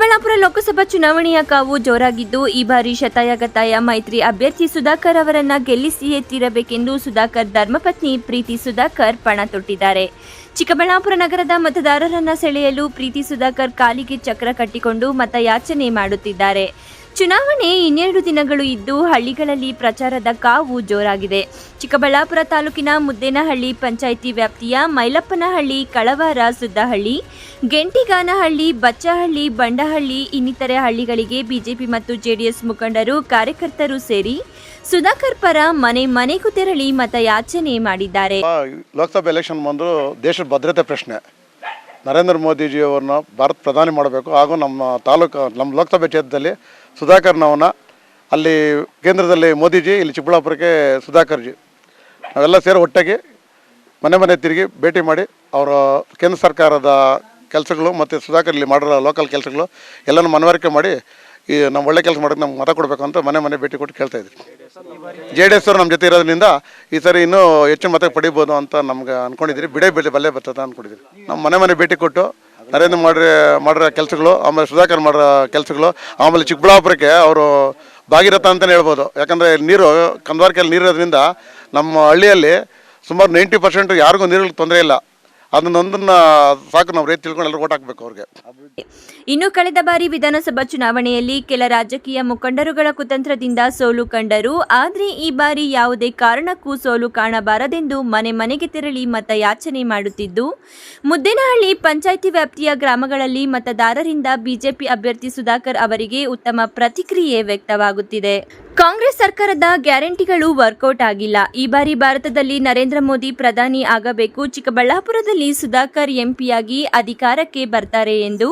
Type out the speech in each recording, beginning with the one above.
ಚಿಕ್ಕಬಳ್ಳಾಪುರ ಲೋಕಸಭಾ ಚುನಾವಣೆಯ ಕಾವು ಜೋರಾಗಿದ್ದು, ಈ ಬಾರಿ ಶತಾಯಗತಾಯ ಮೈತ್ರಿ ಅಭ್ಯರ್ಥಿ ಸುಧಾಕರ್ ಅವರನ್ನ ಗೆಲ್ಲಿಸಿಯೇ ತೀರಬೇಕೆಂದು ಸುಧಾಕರ್ ಧರ್ಮಪತ್ನಿ ಪ್ರೀತಿ ಸುಧಾಕರ್ ಪಣ ತೊಟ್ಟಿದ್ದಾರೆ. ಚಿಕ್ಕಬಳ್ಳಾಪುರ ನಗರದ ಮತದಾರರನ್ನ ಸೆಳೆಯಲು ಪ್ರೀತಿ ಸುಧಾಕರ್ ಕಾಲಿಗೆ ಚಕ್ರ ಕಟ್ಟಿಕೊಂಡು ಮತಯಾಚನೆ ಮಾಡುತ್ತಿದ್ದಾರೆ. ಚುನಾವಣೆ ಇನ್ನೆರಡು ದಿನಗಳು ಇದ್ದು ಹಳ್ಳಿಗಳಲ್ಲಿ ಪ್ರಚಾರದ ಕಾವು ಜೋರಾಗಿದೆ. ಚಿಕ್ಕಬಳ್ಳಾಪುರ ತಾಲೂಕಿನ ಮುದ್ದೇನಹಳ್ಳಿ ಪಂಚಾಯಿತಿ ವ್ಯಾಪ್ತಿಯ ಮೈಲಪ್ಪನಹಳ್ಳಿ, ಕಳವಾರ, ಸುದ್ದಹಳ್ಳಿ, ಗೆಂಟಿಗಾನಹಳ್ಳಿ, ಬಚ್ಚಹಳ್ಳಿ, ಬಂಡಹಳ್ಳಿ ಇನ್ನಿತರೆ ಹಳ್ಳಿಗಳಿಗೆ ಬಿಜೆಪಿ ಮತ್ತು ಜೆಡಿಎಸ್ ಮುಖಂಡರು, ಕಾರ್ಯಕರ್ತರು ಸೇರಿ ಸುಧಾಕರ್ ಪರ ಮನೆ ಮನೆಗೂ ತೆರಳಿ ಮತಯಾಚನೆ ಮಾಡಿದ್ದಾರೆ. ಲೋಕಸಭಾ ಎಲೆಕ್ಷನ್ ಬಂದು ದೇಶದ ಭದ್ರತೆ ಪ್ರಶ್ನೆ. ನರೇಂದ್ರ ಮೋದಿಜಿಯವರನ್ನ ಭಾರತ ಪ್ರಧಾನಿ ಮಾಡಬೇಕು. ಹಾಗೂ ನಮ್ಮ ಲೋಕಸಭೆ ಕ್ಷೇತ್ರದಲ್ಲಿ ಸುಧಾಕರ್ನವನ್ನ, ಅಲ್ಲಿ ಕೇಂದ್ರದಲ್ಲಿ ಮೋದಿಜಿ, ಇಲ್ಲಿ ಚಿಕ್ಕಬಳ್ಳಾಪುರಕ್ಕೆ ಸುಧಾಕರ್ಜಿ, ನಾವೆಲ್ಲ ಸೇರಿ ಒಟ್ಟಾಗಿ ಮನೆ ತಿರುಗಿ ಭೇಟಿ ಮಾಡಿ ಅವರ ಕೇಂದ್ರ ಸರ್ಕಾರದ ಕೆಲಸಗಳು ಮತ್ತು ಸುಧಾಕರ್ ಇಲ್ಲಿ ಮಾಡಿರೋ ಲೋಕಲ್ ಕೆಲಸಗಳು ಎಲ್ಲನೂ ಮನವರಿಕೆ ಮಾಡಿ ಈ ನಮ್ಮ ಒಳ್ಳೆ ಕೆಲಸ ಮಾಡೋಕ್ಕೆ ನಮ್ಗೆ ಮತ ಕೊಡಬೇಕು ಅಂತ ಮನೆ ಭೇಟಿ ಕೊಟ್ಟು ಕೇಳ್ತಾ ಇದ್ವಿ. JDS ಅವರು ನಮ್ಮ ಜೊತೆ ಇರೋದ್ರಿಂದ ಈ ಸರಿ ಇನ್ನೂ ಹೆಚ್ಚಿನ ಮತ ಪಡಿಬೋದು ಅಂತ ನಮ್ಗೆ ಅಂದ್ಕೊಂಡಿದ್ದೀರಿ. ಬಲ್ಲೆ ಬರ್ತದೆ ಅಂದ್ಕೊಂಡಿದ್ದೀರಿ. ನಮ್ಮ ಮನೆ ಭೇಟಿ ಕೊಟ್ಟು ನರೇಂದ್ರ ಮಾಡಿರೋ ಕೆಲಸಗಳು, ಆಮೇಲೆ ಸುಧಾಕರ್ ಮಾಡಿರೋ ಕೆಲಸಗಳು, ಆಮೇಲೆ ಚಿಕ್ಕಬಳ್ಳಾಪುರಕ್ಕೆ ಅವರು ಭಾಗೀರಥ ಅಂತಲೇ ಹೇಳ್ಬೋದು. ಯಾಕಂದರೆ ನೀರು ಕಂದವಾರಕೆಯಲ್ಲಿ ನೀರಿರೋದ್ರಿಂದ ನಮ್ಮ ಹಳ್ಳಿಯಲ್ಲಿ ಸುಮಾರು 90% ಯಾರಿಗೂ ನೀರಿಗೆ ತೊಂದರೆ ಇಲ್ಲ. ಅದನ್ನೊಂದನ್ನು ಸಾಕು ನಾವು ರೈತ ತಿಳ್ಕೊಂಡು ಎಲ್ಲರೂ ಓಟ್ ಹಾಕಬೇಕು ಅವ್ರಿಗೆ. ಇನ್ನು ಕಳೆದ ಬಾರಿ ವಿಧಾನಸಭಾ ಚುನಾವಣೆಯಲ್ಲಿ ಕೆಲ ರಾಜಕೀಯ ಮುಖಂಡರುಗಳ ಕುತಂತ್ರದಿಂದ ಸೋಲು ಕಂಡರು. ಆದರೆ ಈ ಬಾರಿ ಯಾವುದೇ ಕಾರಣಕ್ಕೂ ಸೋಲು ಕಾಣಬಾರದೆಂದು ಮನೆಗೆ ತೆರಳಿ ಮತಯಾಚನೆ ಮಾಡುತ್ತಿದ್ದು, ಮುದ್ದೇನಹಳ್ಳಿ ಪಂಚಾಯಿತಿ ವ್ಯಾಪ್ತಿಯ ಗ್ರಾಮಗಳಲ್ಲಿ ಮತದಾರರಿಂದ ಬಿಜೆಪಿ ಅಭ್ಯರ್ಥಿ ಸುಧಾಕರ್ ಅವರಿಗೆ ಉತ್ತಮ ಪ್ರತಿಕ್ರಿಯೆ ವ್ಯಕ್ತವಾಗುತ್ತಿದೆ. ಕಾಂಗ್ರೆಸ್ ಸರ್ಕಾರದ ಗ್ಯಾರಂಟಿಗಳು ವರ್ಕೌಟ್ ಆಗಿಲ್ಲ. ಈ ಬಾರಿ ಭಾರತದಲ್ಲಿ ನರೇಂದ್ರ ಮೋದಿ ಪ್ರಧಾನಿ ಆಗಬೇಕು. ಚಿಕ್ಕಬಳ್ಳಾಪುರದಲ್ಲಿ ಸುಧಾಕರ್ ಎಂಪಿಯಾಗಿ ಅಧಿಕಾರಕ್ಕೆ ಬರ್ತಾರೆ ಎಂದು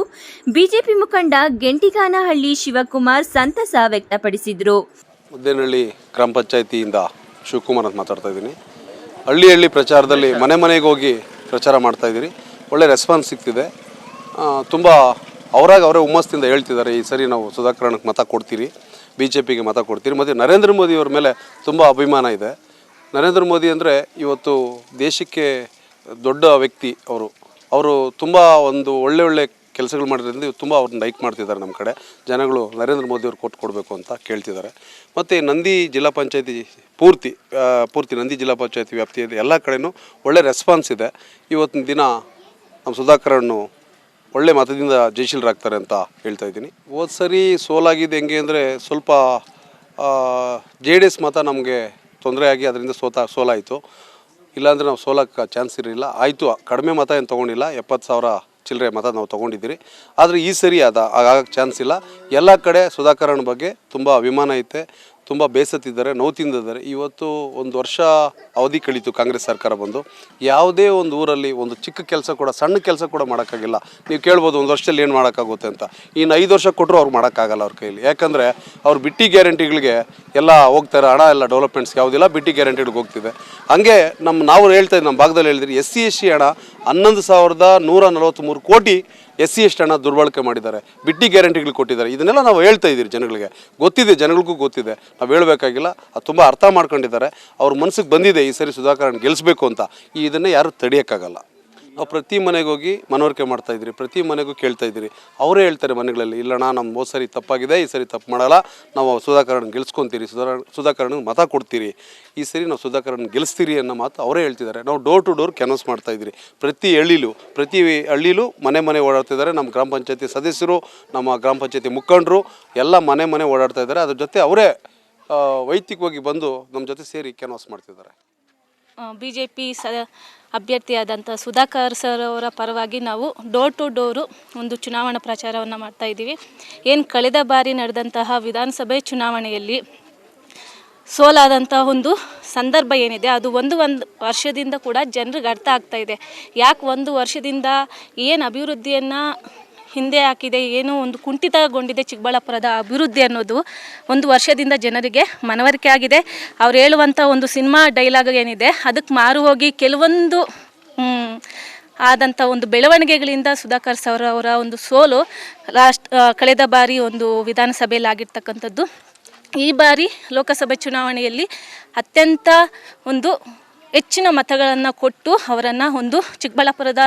ಬಿಜೆಪಿ ಮುಖಂಡ ಗೆಂಟಿಗಾನಹಳ್ಳಿ ಶಿವಕುಮಾರ್ ಸಂತಸ ವ್ಯಕ್ತಪಡಿಸಿದರು. ಮುದ್ದೇನಹಳ್ಳಿ ಗ್ರಾಮ ಪಂಚಾಯಿತಿಯಿಂದ ಶಿವಕುಮಾರ್ ಅಂತ ಮಾತಾಡ್ತಾ ಇದ್ದೀನಿ. ಹಳ್ಳಿ ಪ್ರಚಾರದಲ್ಲಿ ಮನೆಗೆ ಹೋಗಿ ಪ್ರಚಾರ ಮಾಡ್ತಾ ಇದ್ದೀರಿ. ಒಳ್ಳೆ ರೆಸ್ಪಾನ್ಸ್ ಸಿಗ್ತಿದೆ. ತುಂಬ ಅವರೇ ಹುಮ್ಮಸ್ಸಿಂದ ಹೇಳ್ತಿದ್ದಾರೆ, ಈ ಸರಿ ನಾವು ಸುಧಾಕರಣ್ಣಕ್ಕೆ ಮತ ಕೊಡ್ತೀರಿ, BJPಗೆ ಮತ ಕೊಡ್ತೀರಿ. ಮತ್ತು ನರೇಂದ್ರ ಮೋದಿಯವ್ರ ಮೇಲೆ ತುಂಬ ಅಭಿಮಾನ ಇದೆ. ನರೇಂದ್ರ ಮೋದಿ ಅಂದರೆ ಇವತ್ತು ದೇಶಕ್ಕೆ ದೊಡ್ಡ ವ್ಯಕ್ತಿ. ಅವರು ತುಂಬ ಒಂದು ಒಳ್ಳೆ ಕೆಲಸಗಳು ಮಾಡಿರೋದ್ರಿಂದ ತುಂಬ ಅವ್ರನ್ನ ಲೈಕ್ ಮಾಡ್ತಿದ್ದಾರೆ. ನಮ್ಮ ಕಡೆ ಜನಗಳು ನರೇಂದ್ರ ಮೋದಿಯವ್ರು ಕೊಡಬೇಕು ಅಂತ ಕೇಳ್ತಿದ್ದಾರೆ. ಮತ್ತು ನಂದಿ ಜಿಲ್ಲಾ ಪಂಚಾಯತಿ ಪೂರ್ತಿ ನಂದಿ ಜಿಲ್ಲಾ ಪಂಚಾಯತಿ ವ್ಯಾಪ್ತಿಯಲ್ಲಿ ಎಲ್ಲ ಕಡೆಯೂ ಒಳ್ಳೆ ರೆಸ್ಪಾನ್ಸ್ ಇದೆ. ಇವತ್ತಿನ ದಿನ ನಮ್ಮ ಸುಧಾಕರನ್ನು ಒಳ್ಳೆ ಮತದಿಂದ ಜಯಶೀಲರಾಗ್ತಾರೆ ಅಂತ ಹೇಳ್ತಾ ಇದ್ದೀನಿ. ಹೋದ ಸರಿ ಸೋಲಾಗಿದೆ ಹೆಂಗೆ ಅಂದರೆ ಸ್ವಲ್ಪ JDS ಮತ ನಮಗೆ ತೊಂದರೆ ಆಗಿ ಅದರಿಂದ ಸೋಲಾಯಿತು. ಇಲ್ಲಾಂದರೆ ನಾವು ಸೋಲಕ್ಕೆ ಚಾನ್ಸ್ ಇರಲಿಲ್ಲ. ಆಯಿತು, ಕಡಿಮೆ ಮತ ಏನು ತೊಗೊಂಡಿಲ್ಲ, 70,000 ಚಿಲ್ಲರೆ ಮತ ನಾವು ತೊಗೊಂಡಿದ್ದೀರಿ. ಆದರೆ ಈ ಸರಿ ಆಗಕ್ಕೆ ಚಾನ್ಸ್ ಇಲ್ಲ. ಎಲ್ಲ ಕಡೆ ಸುಧಾಕರನ ಬಗ್ಗೆ ತುಂಬ ಅಭಿಮಾನ ಐತೆ, ತುಂಬ ಬೇಸತ್ತಿದ್ದಾರೆ, ನೋವು ತಿಂದಿದ್ದಾರೆ. ಇವತ್ತು 1 ವರ್ಷ ಅವಧಿ ಕಳೀತು ಕಾಂಗ್ರೆಸ್ ಸರ್ಕಾರ ಬಂದು. ಯಾವುದೇ ಒಂದು ಊರಲ್ಲಿ ಒಂದು ಚಿಕ್ಕ ಕೆಲಸ ಕೂಡ, ಸಣ್ಣ ಕೆಲಸ ಕೂಡ ಮಾಡೋಕ್ಕಾಗಿಲ್ಲ. ನೀವು ಕೇಳ್ಬೋದು 1 ವರ್ಷದಲ್ಲಿ ಏನು ಮಾಡೋಕ್ಕಾಗುತ್ತೆ ಅಂತ. ಇನ್ನು 5 ವರ್ಷ ಕೊಟ್ಟರು ಅವ್ರು ಮಾಡೋಕ್ಕಾಗಲ್ಲ ಅವ್ರ ಕೈಯಲ್ಲಿ. ಯಾಕಂದರೆ ಅವ್ರು ಬಿಟ್ಟಿ ಗ್ಯಾರಂಟಿಗಳಿಗೆ ಎಲ್ಲ ಹೋಗ್ತಾರೆ. ಹಣ ಎಲ್ಲ ಡೆವಲಪ್ಮೆಂಟ್ಸ್ಗೆ ಯಾವುದಿಲ್ಲ, ಬಿಟ್ಟಿ ಗ್ಯಾರಂಟಿಗಳಿಗೆ ಹೋಗ್ತಿದೆ. ಹಾಗೆ ನಾವು ಹೇಳ್ತಾ ಇದ್ದೀವಿ, ನಮ್ಮ ಭಾಗದಲ್ಲಿ ಹೇಳಿದ್ರಿ, SC/SC ಹಣ 11,143 ಕೋಟಿ SC/ST ಹಣ ದುರ್ಬಳಕೆ ಮಾಡಿದ್ದಾರೆ, ಬಿಟ್ಟಿ ಗ್ಯಾರಂಟಿಗಳು ಕೊಟ್ಟಿದ್ದಾರೆ. ಇದನ್ನೆಲ್ಲ ನಾವು ಹೇಳ್ತಾ ಇದ್ದೀರಿ, ಜನಗಳಿಗೆ ಗೊತ್ತಿದೆ, ಜನಗಳಿಗೂ ಗೊತ್ತಿದೆ, ನಾವು ಹೇಳಬೇಕಾಗಿಲ್ಲ. ಅದು ತುಂಬ ಅರ್ಥ ಮಾಡ್ಕೊಂಡಿದ್ದಾರೆ. ಅವ್ರ ಮನಸ್ಸಿಗೆ ಬಂದಿದೆ ಈ ಸರಿ ಸುಧಾಕರನ್ ಗೆಲ್ಲಿಸಬೇಕು ಅಂತ. ಇದನ್ನೇ ಯಾರು ತಡೆಯೋಕ್ಕಾಗಲ್ಲ. ನಾವು ಪ್ರತಿ ಮನೆಗೆ ಹೋಗಿ ಮನವರಿಕೆ ಮಾಡ್ತಾಯಿದ್ದೀರಿ, ಪ್ರತಿ ಮನೆಗೂ ಕೇಳ್ತಾ ಇದ್ದೀರಿ. ಅವರೇ ಹೇಳ್ತಾರೆ ಮನೆಗಳಲ್ಲಿ, ಇಲ್ಲಣ್ಣ ನಮ್ಮ ಹೋದ ಸರಿ ತಪ್ಪಾಗಿದೆ, ಈ ಸರಿ ತಪ್ಪು ಮಾಡಲ್ಲ, ನಾವು ಸುಧಾಕರನ್ ಗೆಲ್ಸ್ಕೊತೀರಿ, ಸುಧಾಕರನ್ಗೆ ಮತ ಕೊಡ್ತೀರಿ, ಈ ಸರಿ ನಾವು ಸುಧಾಕರನ್ ಗೆಲ್ಲಿಸ್ತೀರಿ ಅನ್ನೋ ಮಾತು ಅವರೇ ಹೇಳ್ತಿದ್ದಾರೆ. ನಾವು ಡೋರ್ ಟು ಡೋರ್ ಕ್ಯಾನ್ವಾಸ್ ಮಾಡ್ತಾಯಿದ್ದೀರಿ. ಪ್ರತಿ ಹಳ್ಳಿಲೂ ಮನೆ ಓಡಾಡ್ತಿದ್ದಾರೆ. ನಮ್ಮ ಗ್ರಾಮ ಪಂಚಾಯತಿ ಸದಸ್ಯರು, ನಮ್ಮ ಗ್ರಾಮ ಪಂಚಾಯತಿ ಮುಖಂಡರು ಎಲ್ಲ ಮನೆ ಓಡಾಡ್ತಾ ಇದ್ದಾರೆ. ಅದ್ರ ಜೊತೆ ಅವರೇ ವೈಯಕ್ತಿಕವಾಗಿ ಬಂದು ನಮ್ಮ ಜೊತೆ ಸೇರಿ ಕ್ಯಾನ್ವಾಸ್ ಮಾಡ್ತಿದ್ದಾರೆ. BJP ಅಭ್ಯರ್ಥಿಯಾದಂಥ ಸುಧಾಕರ್ ಸರ್ ಅವರ ಪರವಾಗಿ ನಾವು ಡೋರ್ ಟು ಡೋರು ಒಂದು ಚುನಾವಣಾ ಪ್ರಚಾರವನ್ನು ಮಾಡ್ತಾಯಿದ್ದೀವಿ. ಏನು ಕಳೆದ ಬಾರಿ ನಡೆದಂತಹ ವಿಧಾನಸಭೆ ಚುನಾವಣೆಯಲ್ಲಿ ಸೋಲಾದಂಥ ಒಂದು ಸಂದರ್ಭ ಏನಿದೆ, ಅದು ಒಂದು ವರ್ಷದಿಂದ ಕೂಡ ಜನರಿಗೆ ಅರ್ಥ ಆಗ್ತಾಯಿದೆ. ಯಾಕೆ 1 ವರ್ಷದಿಂದ ಏನು ಅಭಿವೃದ್ಧಿಯನ್ನು ಹಿಂದೆ ಹಾಕಿದೆ, ಏನೋ ಒಂದು ಕುಂಠಿತಗೊಂಡಿದೆ ಚಿಕ್ಕಬಳ್ಳಾಪುರದ ಅಭಿವೃದ್ಧಿ ಅನ್ನೋದು 1 ವರ್ಷದಿಂದ ಜನರಿಗೆ ಮನವರಿಕೆ ಆಗಿದೆ. ಅವ್ರು ಹೇಳುವಂಥ ಒಂದು ಸಿನಿಮಾ ಡೈಲಾಗ್ ಏನಿದೆ, ಅದಕ್ಕೆ ಮಾರು ಹೋಗಿ ಕೆಲವೊಂದು ಆದಂಥ ಒಂದು ಬೆಳವಣಿಗೆಗಳಿಂದ ಸುಧಾಕರ್ ಸರ್ ಅವರ ಒಂದು ಸೋಲು ಕಳೆದ ಬಾರಿ ಒಂದು ವಿಧಾನಸಭೆಯಲ್ಲಿ ಆಗಿರ್ತಕ್ಕಂಥದ್ದು. ಈ ಬಾರಿ ಲೋಕಸಭೆ ಚುನಾವಣೆಯಲ್ಲಿ ಅತ್ಯಂತ ಒಂದು ಹೆಚ್ಚಿನ ಮತಗಳನ್ನು ಕೊಟ್ಟು ಅವರನ್ನು ಒಂದು ಚಿಕ್ಕಬಳ್ಳಾಪುರದ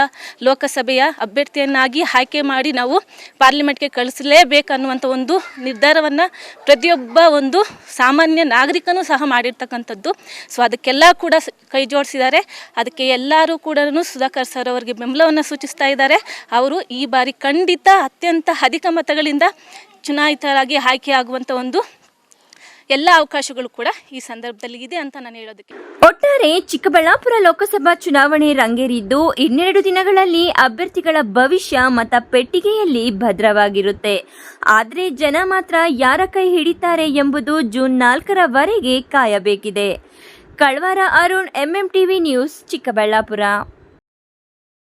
ಲೋಕಸಭೆಯ ಅಭ್ಯರ್ಥಿಯನ್ನಾಗಿ ಆಯ್ಕೆ ಮಾಡಿ ನಾವು ಪಾರ್ಲಿಮೆಂಟ್ಗೆ ಕಳಿಸಲೇಬೇಕನ್ನುವಂಥ ಒಂದು ನಿರ್ಧಾರವನ್ನು ಪ್ರತಿಯೊಬ್ಬ ಒಂದು ಸಾಮಾನ್ಯ ನಾಗರಿಕನೂ ಸಹ ಮಾಡಿರ್ತಕ್ಕಂಥದ್ದು. ಸೊ ಅದಕ್ಕೆಲ್ಲ ಕೂಡ ಕೈ ಜೋಡಿಸಿದ್ದಾರೆ. ಅದಕ್ಕೆ ಎಲ್ಲರೂ ಕೂಡ ಸುಧಾಕರ್ ಸರ್ ಅವರಿಗೆ ಬೆಂಬಲವನ್ನು ಸೂಚಿಸ್ತಾ ಇದ್ದಾರೆ. ಅವರು ಈ ಬಾರಿ ಖಂಡಿತ ಅತ್ಯಂತ ಅಧಿಕ ಮತಗಳಿಂದ ಚುನಾಯಿತರಾಗಿ ಆಯ್ಕೆಯಾಗುವಂಥ ಒಂದು ಎಲ್ಲ ಅವಕಾಶಗಳು ಕೂಡ ಈ ಸಂದರ್ಭದಲ್ಲಿ ಇದೆ ಅಂತ ನಾನು ಹೇಳೋದಕ್ಕೆ. ಒಟ್ಟಾರೆ ಚಿಕ್ಕಬಳ್ಳಾಪುರ ಲೋಕಸಭಾ ಚುನಾವಣೆ ರಂಗೇರಿದ್ದು 2 ದಿನಗಳಲ್ಲಿ ಅಭ್ಯರ್ಥಿಗಳ ಭವಿಷ್ಯ ಮತ ಪೆಟ್ಟಿಗೆಯಲ್ಲಿ ಭದ್ರವಾಗಿರುತ್ತೆ. ಆದರೆ ಜನ ಮಾತ್ರ ಯಾರ ಕೈ ಹಿಡಿತಾರೆ ಎಂಬುದು ಜೂನ್ 4ರವರೆಗೆ ಕಾಯಬೇಕಿದೆ. Kalvara Arun, MMTV news, Chikkaballapur.